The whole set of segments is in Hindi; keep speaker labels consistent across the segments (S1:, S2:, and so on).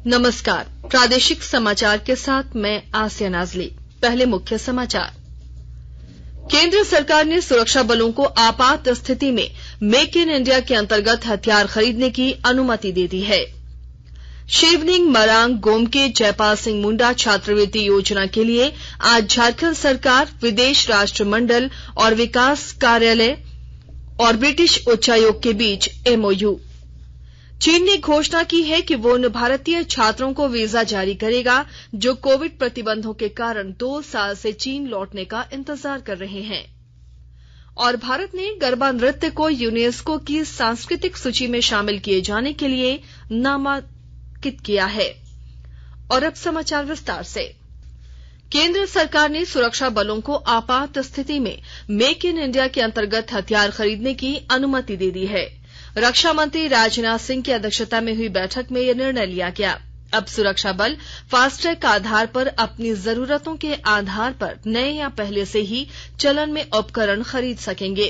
S1: नमस्कार, प्रादेशिक समाचार के साथ मैं आसिया नाजली। पहले मुख्य समाचार। केंद्र सरकार ने सुरक्षा बलों को आपात स्थिति में मेक इन इंडिया के अंतर्गत हथियार खरीदने की अनुमति दे दी है। शिवनिंग मरांग गोमके जयपाल सिंह मुंडा छात्रवृत्ति योजना के लिए आज झारखंड सरकार, विदेश राष्ट्रमंडल और विकास कार्यालय और ब्रिटिश उच्चायोग के बीच एमओयू। चीन ने घोषणा की है कि वो उन भारतीय छात्रों को वीजा जारी करेगा जो कोविड प्रतिबंधों के कारण 2 साल से चीन लौटने का इंतजार कर रहे हैं। और भारत ने गरबा नृत्य को यूनेस्को की सांस्कृतिक सूची में शामिल किए जाने के लिए नामांकित किया है। और अब समाचार विस्तार से। केंद्र सरकार ने सुरक्षा बलों को आपात स्थिति में मेक इन इंडिया के अंतर्गत हथियार खरीदने की अनुमति दे दी है। रक्षा मंत्री राजनाथ सिंह की अध्यक्षता में हुई बैठक में यह निर्णय लिया गया। अब सुरक्षा बल फास्ट ट्रैक आधार पर अपनी जरूरतों के आधार पर नए या पहले से ही चलन में उपकरण खरीद सकेंगे।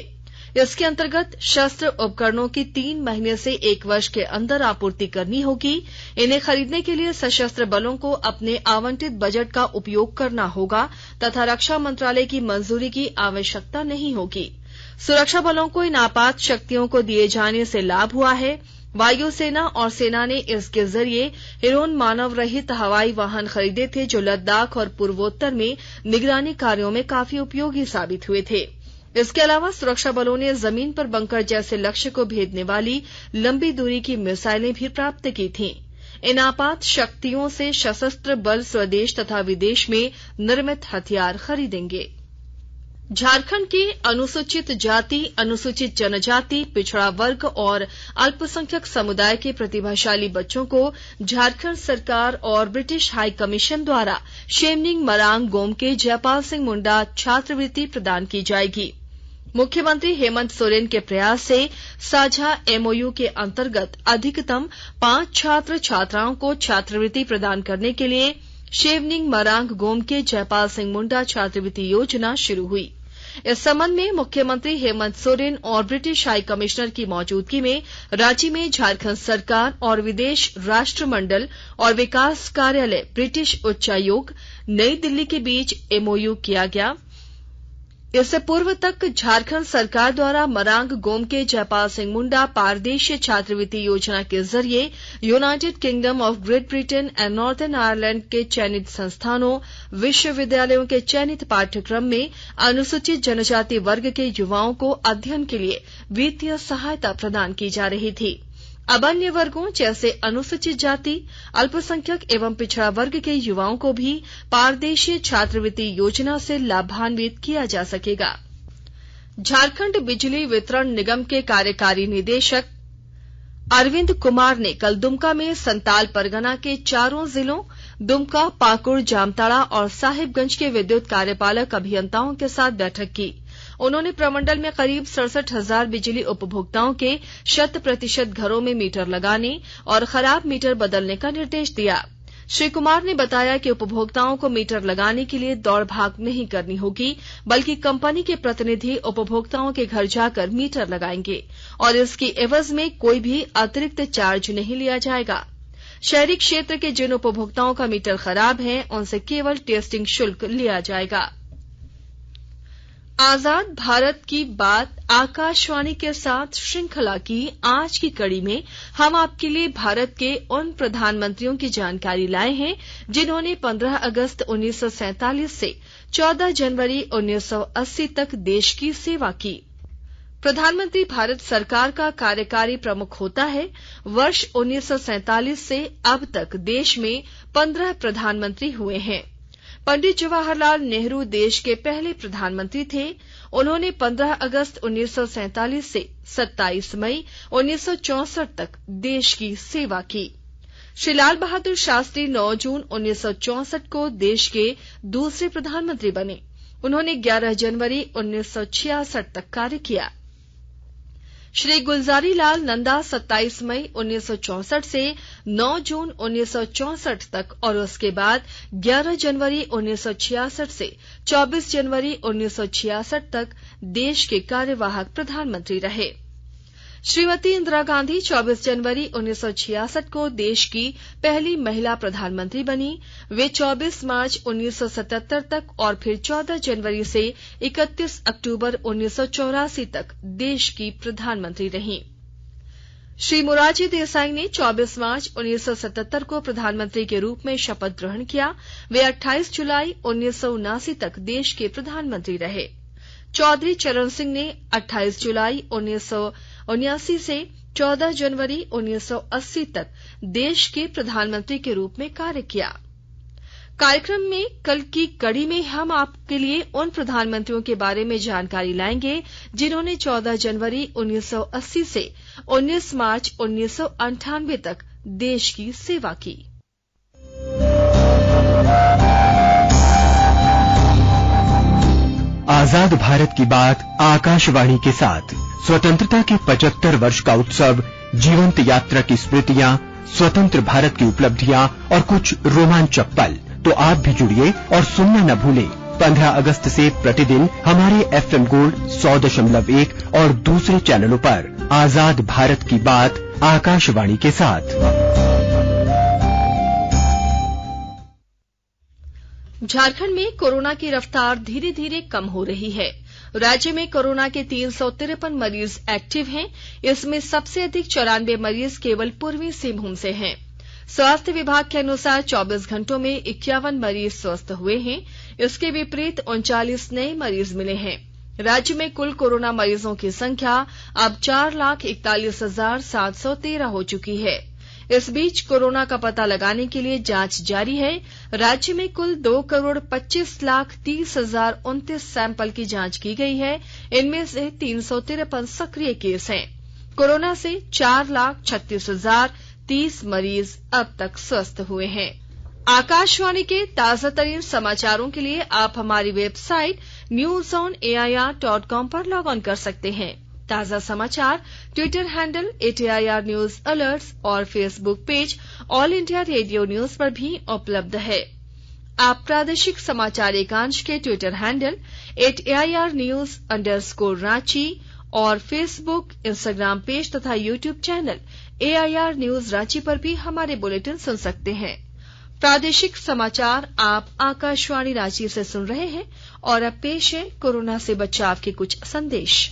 S1: इसके अंतर्गत शस्त्र उपकरणों की 3 महीने से 1 वर्ष के अंदर आपूर्ति करनी होगी। इन्हें खरीदने के लिए सशस्त्र बलों को अपने आवंटित बजट का उपयोग करना होगा तथा रक्षा मंत्रालय की मंजूरी की आवश्यकता नहीं होगी। सुरक्षा बलों को इन आपात शक्तियों को दिए जाने से लाभ हुआ है। वायुसेना और सेना ने इसके जरिए हिरोन मानव रहित हवाई वाहन खरीदे थे जो लद्दाख और पूर्वोत्तर में निगरानी कार्यों में काफी उपयोगी साबित हुए थे। इसके अलावा सुरक्षा बलों ने जमीन पर बंकर जैसे लक्ष्य को भेदने वाली लंबी दूरी की मिसाइलें भी प्राप्त की थीं। इन आपात शक्तियों से सशस्त्र बल स्वदेश तथा विदेश में निर्मित हथियार खरीदेंगे। झारखंड के अनुसूचित जाति, अनुसूचित जनजाति, पिछड़ा वर्ग और अल्पसंख्यक समुदाय के प्रतिभाशाली बच्चों को झारखंड सरकार और ब्रिटिश हाई कमीशन द्वारा शेमनिंग मरांग गोमके जयपाल सिंह मुंडा छात्रवृत्ति प्रदान की जाएगी। मुख्यमंत्री हेमंत सोरेन के प्रयास से साझा एमओयू के अंतर्गत अधिकतम 5 छात्र छात्राओं को छात्रवृत्ति प्रदान करने के लिए शेवनिंग मरांग गोमके जयपाल सिंह मुंडा छात्रवृत्ति योजना शुरू हुई। इस संबंध में मुख्यमंत्री हेमंत सोरेन और ब्रिटिश हाई कमिश्नर की मौजूदगी में रांची में झारखंड सरकार और विदेश राष्ट्रमंडल और विकास कार्यालय ब्रिटिश उच्चायोग नई दिल्ली के बीच एमओयू किया गया। इससे पूर्व तक झारखंड सरकार द्वारा मरांग गोमके जयपाल सिंह मुंडा पारदेशीय छात्रवृत्ति योजना के जरिए United kingdom of great Britain and northern Ireland के चयनित संस्थानों, विश्वविद्यालयों के चयनित पाठ्यक्रम में अनुसूचित जनजाति वर्ग के युवाओं को अध्ययन के लिए वित्तीय सहायता प्रदान की जा रही थी। अब अन्य वर्गों जैसे अनुसूचित जाति, अल्पसंख्यक एवं पिछड़ा वर्ग के युवाओं को भी पारदेशीय छात्रवृत्ति योजना से लाभान्वित किया जा सकेगा। झारखंड बिजली वितरण निगम के कार्यकारी निदेशक अरविंद कुमार ने कल दुमका में संताल परगना के 4 जिलों दुमका, पाकुड़, जामताड़ा और साहिबगंज के विद्युत कार्यपालक अभियंताओं के साथ बैठक की। उन्होंने प्रमंडल में करीब 67,000 बिजली उपभोक्ताओं के 100% घरों में मीटर लगाने और खराब मीटर बदलने का निर्देश दिया। श्री कुमार ने बताया कि उपभोक्ताओं को मीटर लगाने के लिए दौड़ भाग नहीं करनी होगी, बल्कि कंपनी के प्रतिनिधि उपभोक्ताओं के घर जाकर मीटर लगाएंगे और इसकी एवज में कोई भी अतिरिक्त चार्ज नहीं लिया जाएगा। शहरी क्षेत्र के जिन उपभोक्ताओं का मीटर खराब है उनसे केवल टेस्टिंग शुल्क लिया जाएगा। आजाद भारत की बात आकाशवाणी के साथ श्रृंखला की आज की कड़ी में हम आपके लिए भारत के उन प्रधानमंत्रियों की जानकारी लाए हैं जिन्होंने 15 अगस्त 1947 से 14 जनवरी 1980 तक देश की सेवा की। प्रधानमंत्री भारत सरकार का कार्यकारी प्रमुख होता है। वर्ष 1947 से अब तक देश में 15 प्रधानमंत्री हुए हैं। पंडित जवाहरलाल नेहरू देश के पहले प्रधानमंत्री थे। उन्होंने 15 अगस्त 1947 से 27 मई 1964 तक देश की सेवा की। श्री लाल बहादुर शास्त्री 9 जून 1964 को देश के दूसरे प्रधानमंत्री बने। उन्होंने 11 जनवरी 1966 तक कार्य किया। श्री गुलजारी लाल नंदा 27 मई 1964 से 9 जून 1964 तक और उसके बाद 11 जनवरी 1966 से 24 जनवरी 1966 तक देश के कार्यवाहक प्रधानमंत्री रहे। श्रीमती इंदिरा गांधी 24 जनवरी 1966 को देश की पहली महिला प्रधानमंत्री बनी। वे 24 मार्च 1977 तक और फिर 14 जनवरी से 31 अक्टूबर 1984 तक देश की प्रधानमंत्री रहीं। श्री मोरारजी देसाई ने 24 मार्च 1977 को प्रधानमंत्री के रूप में शपथ ग्रहण किया। वे 28 जुलाई 1979 तक देश के प्रधानमंत्री रहे। चौधरी चरण सिंह ने 28 जुलाई 1979 से 14 जनवरी 1980 तक देश के प्रधानमंत्री के रूप में कार्य किया। कार्यक्रम में कल की कड़ी में हम आपके लिए उन प्रधानमंत्रियों के बारे में जानकारी लाएंगे जिन्होंने 14 जनवरी 1980 से 19 मार्च 1998 तक देश की सेवा की।
S2: आजाद भारत की बात आकाशवाणी के साथ स्वतंत्रता के 75 वर्ष का उत्सव, जीवंत यात्रा की स्मृतियां, स्वतंत्र भारत की उपलब्धियां और कुछ रोमांचक पल। तो आप भी जुड़िए और सुनना न भूलें 15 अगस्त से प्रतिदिन हमारे FM गोल्ड 100.1 और दूसरे चैनलों पर आजाद भारत की बात आकाशवाणी के साथ।
S1: झारखंड में कोरोना की रफ्तार धीरे धीरे कम हो रही है। राज्य में कोरोना के 353 मरीज एक्टिव हैं। इसमें सबसे अधिक 94 मरीज केवल पूर्वी सिंहभूम से हैं। स्वास्थ्य विभाग के अनुसार 24 घंटों में 51 मरीज स्वस्थ हुए हैं। इसके विपरीत 39 नए मरीज मिले हैं। राज्य में कुल कोरोना मरीजों की संख्या अब 4,41,713 हो चुकी है। इस बीच कोरोना का पता लगाने के लिए जांच जारी है। राज्य में कुल 2,25,30,29 सैंपल की जांच की गई है। इनमें से 353 सक्रिय केस हैं। कोरोना से 4,36,030 मरीज अब तक स्वस्थ हुए हैं। आकाशवाणी के ताजा तरीन समाचारों के लिए आप हमारी वेबसाइट newsonair.com पर लॉग ऑन कर सकते हैं। ताजा समाचार Twitter handle @AIR news alerts और Facebook page All India Radio News पर भी उपलब्ध है। आप प्रादेशिक समाचार एकांश के ट्विटर हैंडल @AIR news_Ranchi और फेसबुक, इंस्टाग्राम पेज तथा YouTube channel AIR news Ranchi पर भी हमारे बुलेटिन सुन सकते हैं। प्रादेशिक समाचार आप आकाशवाणी रांची से सुन रहे हैं और अब पेश है कोरोना से बचाव के कुछ संदेश।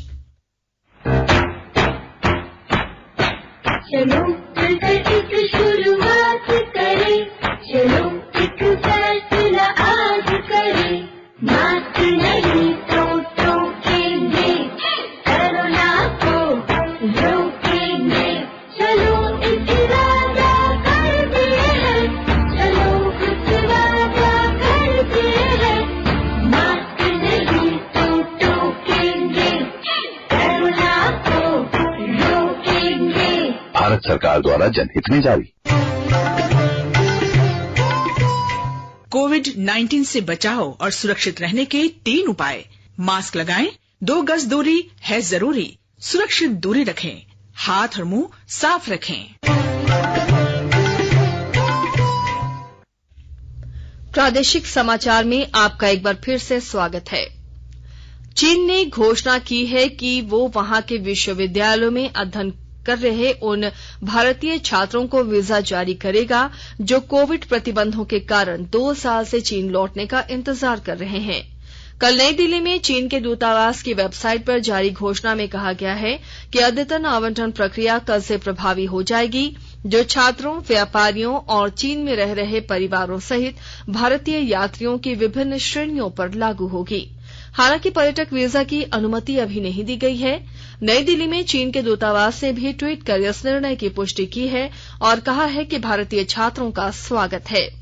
S3: चलो मिलकर एक शुरुआत करें, चलो एक फैसला आज करें, मास्क नहीं तो टोकेंगे, कोरोना को रोकेंगे, चलो एक इरादा कर दिए हैं, चलो कुछ वादा कर दिए हैं, मास्क नहीं तो टोकेंगे, कोरोना को रोकेंगे।
S4: भारत सरकार द्वारा जनहित में जारी।
S5: कोविड-19 से बचाव और सुरक्षित रहने के 3 उपाय। मास्क लगाएं, 2 गज दूरी है जरूरी, सुरक्षित दूरी रखें, हाथ और मुंह साफ रखें।
S1: प्रादेशिक समाचार में आपका एक बार फिर से स्वागत है। चीन ने घोषणा की है कि वो वहां के विश्वविद्यालयों में अध्ययन कर रहे उन भारतीय छात्रों को वीजा जारी करेगा जो कोविड प्रतिबंधों के कारण 2 साल से चीन लौटने का इंतजार कर रहे हैं। कल नई दिल्ली में चीन के दूतावास की वेबसाइट पर जारी घोषणा में कहा गया है कि अद्यतन आवंटन प्रक्रिया कल से प्रभावी हो जाएगी, जो छात्रों, व्यापारियों और चीन में रह रहे परिवारों सहित भारतीय यात्रियों की विभिन्न श्रेणियों पर लागू होगी। हालांकि पर्यटक वीजा की अनुमति अभी नहीं दी गई है। नई दिल्ली में चीन के दूतावास ने भी ट्वीट कर इस निर्णय की पुष्टि की है और कहा है कि भारतीय छात्रों का स्वागत है।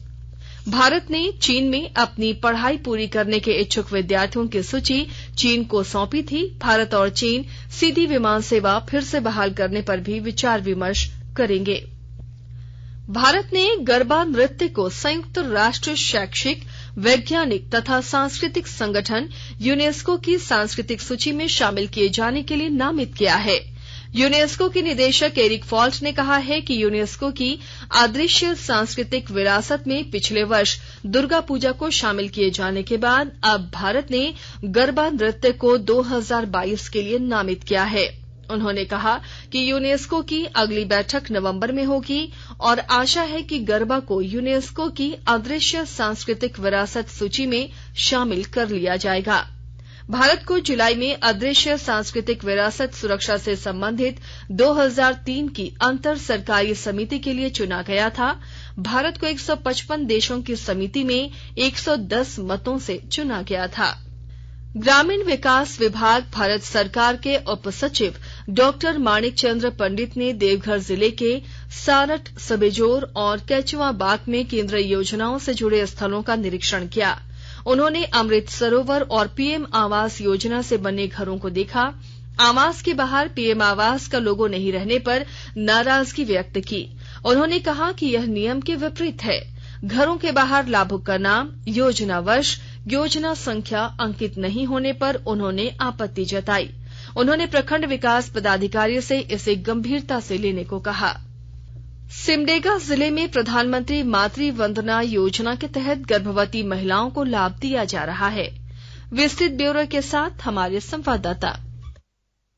S1: भारत ने चीन में अपनी पढ़ाई पूरी करने के इच्छुक विद्यार्थियों की सूची चीन को सौंपी थी। भारत और चीन सीधी विमान सेवा फिर से बहाल करने पर भी विचार विमर्श करेंगे। भारत ने गरबा नृत्य को संयुक्त राष्ट्र शैक्षिक, वैज्ञानिक तथा सांस्कृतिक संगठन यूनेस्को की सांस्कृतिक सूची में शामिल किए जाने के लिए नामित किया है। यूनेस्को के निदेशक एरिक फॉल्ट ने कहा है कि यूनेस्को की अदृश्य सांस्कृतिक विरासत में पिछले वर्ष दुर्गा पूजा को शामिल किए जाने के बाद अब भारत ने गरबा नृत्य को 2022 के लिए नामित किया है। उन्होंने कहा कि यूनेस्को की अगली बैठक नवंबर में होगी और आशा है कि गरबा को यूनेस्को की अदृश्य सांस्कृतिक विरासत सूची में शामिल कर लिया जाएगा। भारत को जुलाई में अदृश्य सांस्कृतिक विरासत सुरक्षा से संबंधित 2003 की अंतर सरकारी समिति के लिए चुना गया था। भारत को 155 देशों की समिति में 110 मतों से चुना गया था। ग्रामीण विकास विभाग भारत सरकार के उप सचिव डॉक्टर माणिक चंद्र पंडित ने देवघर जिले के सारठ, सबेजोर और केचुआ बाग में केंद्रीय योजनाओं से जुड़े स्थलों का निरीक्षण किया। उन्होंने अमृत सरोवर और पीएम आवास योजना से बने घरों को देखा। आवास के बाहर पीएम आवास का लोगो नहीं रहने पर नाराजगी व्यक्त की। उन्होंने कहा कि यह नियम के विपरीत है। घरों के बाहर लाभुक का नाम, योजना वर्ष, योजना संख्या अंकित नहीं होने पर उन्होंने आपत्ति जताई। उन्होंने प्रखंड विकास पदाधिकारी से इसे गंभीरता से लेने को कहा। सिमडेगा जिले में प्रधानमंत्री मातृ वंदना योजना के तहत गर्भवती महिलाओं को लाभ दिया जा रहा है। विस्तृत ब्यौरे के साथ हमारे संवाददाता।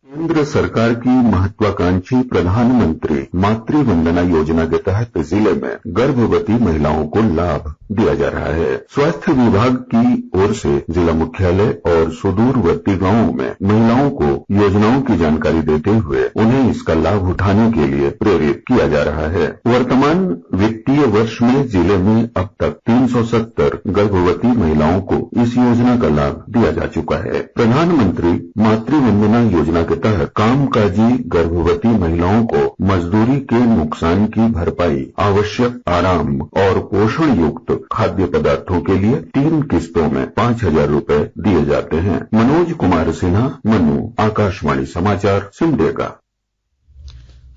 S6: केंद्र सरकार की महत्वाकांक्षी प्रधानमंत्री मातृ वंदना योजना के तहत जिले में गर्भवती महिलाओं को लाभ दिया जा रहा है। स्वास्थ्य विभाग की ओर से जिला मुख्यालय और सुदूरवर्ती गांवों में महिलाओं को योजनाओं की जानकारी देते हुए उन्हें इसका लाभ उठाने के लिए प्रेरित किया जा रहा है। वर्तमान वित्तीय वर्ष में जिले में अब तक 370 गर्भवती महिलाओं को इस योजना का लाभ दिया जा चुका है। प्रधानमंत्री मातृ वंदना योजना के तहत कामकाजी गर्भवती महिलाओं को मजदूरी के नुकसान की भरपाई, आवश्यक आराम और पोषण युक्त खाद्य पदार्थों के लिए 3 किस्तों में 5,000 रुपए दिए जाते हैं। मनोज कुमार सिन्हा, मनु, आकाशवाणी समाचार, सिमडेगा।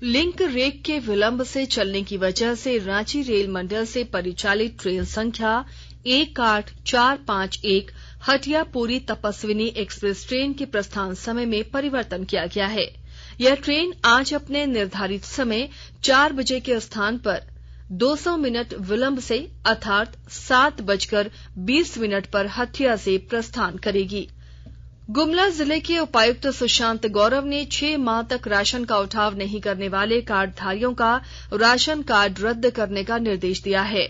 S1: लिंक रेक के विलंब से चलने की वजह से रांची रेल मंडल से परिचालित ट्रेन संख्या 18451 हटिया पुरी तपस्विनी एक्सप्रेस ट्रेन के प्रस्थान समय में परिवर्तन किया गया है। यह ट्रेन आज अपने निर्धारित समय 4 बजे के स्थान पर 200 मिनट विलंब से अर्थात 7:20 पर हटिया से प्रस्थान करेगी। गुमला जिले के उपायुक्त सुशांत गौरव ने 6 माह तक राशन का उठाव नहीं करने वाले कार्डधारियों का राशन कार्ड रद्द करने का निर्देश दिया है।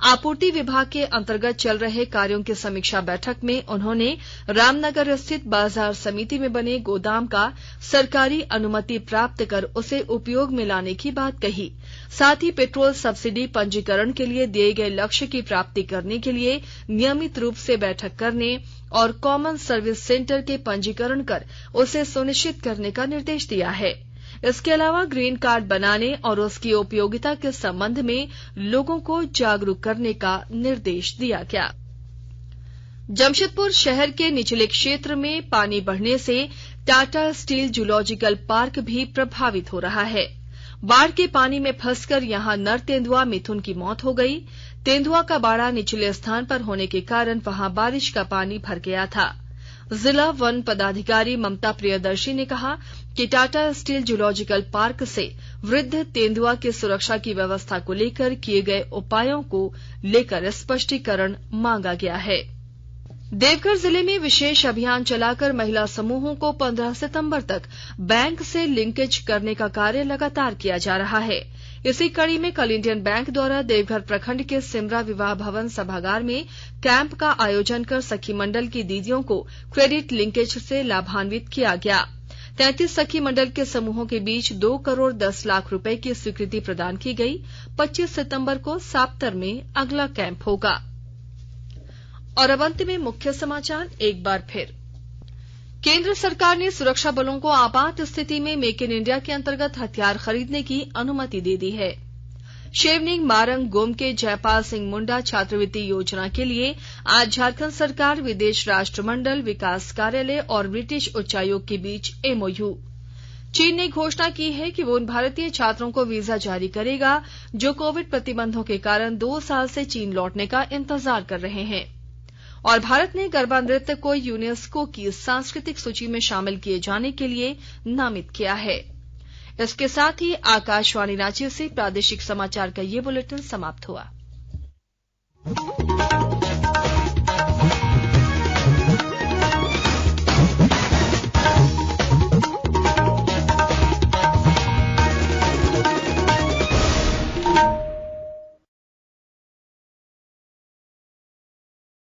S1: आपूर्ति विभाग के अंतर्गत चल रहे कार्यों की समीक्षा बैठक में उन्होंने रामनगर स्थित बाजार समिति में बने गोदाम का सरकारी अनुमति प्राप्त कर उसे उपयोग में लाने की बात कही। साथ ही पेट्रोल सब्सिडी पंजीकरण के लिए दिए गए लक्ष्य की प्राप्ति करने के लिए नियमित रूप से बैठक करने और कॉमन सर्विस सेंटर के पंजीकरण कर उसे सुनिश्चित करने का निर्देश दिया है। इसके अलावा ग्रीन कार्ड बनाने और उसकी उपयोगिता के संबंध में लोगों को जागरूक करने का निर्देश दिया गया। जमशेदपुर शहर के निचले क्षेत्र में पानी बढ़ने से टाटा स्टील जूलॉजिकल पार्क भी प्रभावित हो रहा है। बाढ़ के पानी में फंसकर यहां नर तेंदुआ मिथुन की मौत हो गई। तेंदुआ का बाड़ा निचले स्थान पर होने के कारण वहां बारिश का पानी भर गया था। जिला वन पदाधिकारी ममता प्रियदर्शी ने कहा कि टाटा स्टील जूलॉजिकल पार्क से वृद्ध तेंदुआ की सुरक्षा की व्यवस्था को लेकर किए गए उपायों को लेकर स्पष्टीकरण मांगा गया है। देवघर जिले में विशेष अभियान चलाकर महिला समूहों को 15 सितंबर तक बैंक से लिंकेज करने का कार्य लगातार किया जा रहा है। इसी कड़ी में कल इंडियन बैंक द्वारा देवघर प्रखंड के सिमरा विवाह भवन सभागार में कैंप का आयोजन कर सखी मंडल की दीदियों को क्रेडिट लिंकेज से लाभान्वित किया गया। 33 सखी मंडल के समूहों के बीच 2 करोड़ 10 लाख रुपए की स्वीकृति प्रदान की गई। 25 सितंबर को साप्तर में अगला कैंप होगा। और अब अंत में मुख्य समाचार एक बार फिर। केंद्र सरकार ने सुरक्षा बलों को आपात स्थिति में मेक इन इंडिया के अंतर्गत हथियार खरीदने की अनुमति दे दी है। शेवनिंग मारंग गोम के जयपाल सिंह मुंडा छात्रवृत्ति योजना के लिए आज झारखंड सरकार, विदेश राष्ट्रमंडल, विकास कार्यालय और ब्रिटिश उच्चायोग के बीच एमओयू। चीन ने घोषणा की है कि वो उन भारतीय छात्रों को वीजा जारी करेगा जो कोविड प्रतिबंधों के कारण 2 साल से चीन लौटने का इंतजार कर रहे हैं। और भारत ने गरबा नृत्य को यूनेस्को की सांस्कृतिक सूची में शामिल किए जाने के लिए नामित किया है। इसके साथ ही आकाशवाणी रांची से प्रादेशिक समाचार का ये बुलेटिन समाप्त हुआ।